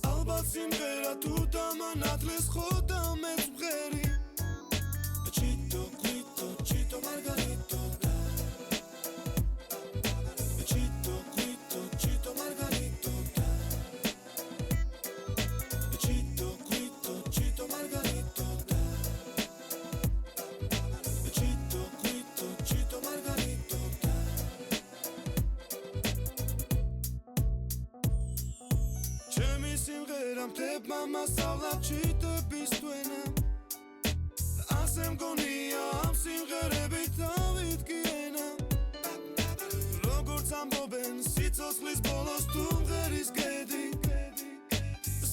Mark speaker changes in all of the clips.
Speaker 1: ალბათ სიმღერა თუ დამანათლეს ხოდა მეც მღერი Chito, Quito, Chito Margarito Chito, Quito, Chito Margarito Chito, Quito, Chito Margarito Chito, Quito, Chito Margarito Simღერა მთებმა მასწავლად ჩიტების თვენა ასე მგონია ამ სიმღერებით დავიდგენა როგორც ამბობენ სიცოცხლის ბოლოს თუ მღერის გედი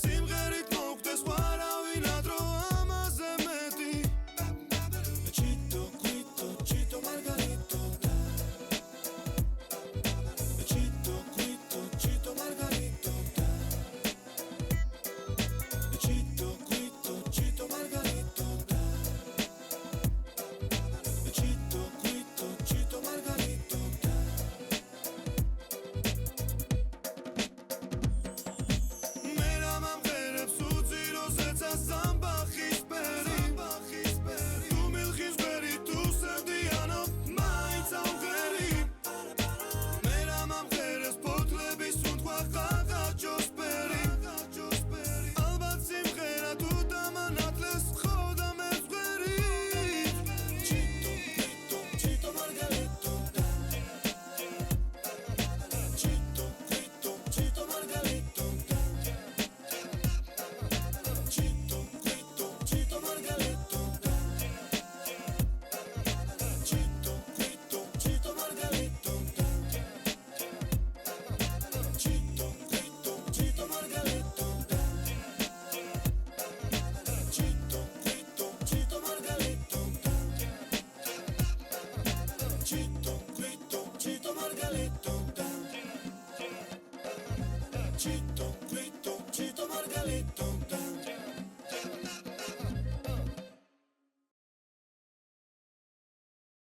Speaker 1: სიმღერით მოხდეს ვარავინ ადრო ამაზე მეტი Chito, Quito, Chito Margarito Chito, Quito, Chito Margarito Chito, Quito, Chito Margarito Chito, Quito, Chito Margarito Mera mamgereb suziro zeca zambachis peri Tu milchis beri, tu sevdiano maitz augeri Mera mamgereb potlebis undwa qaqachos peri Chito, Quito,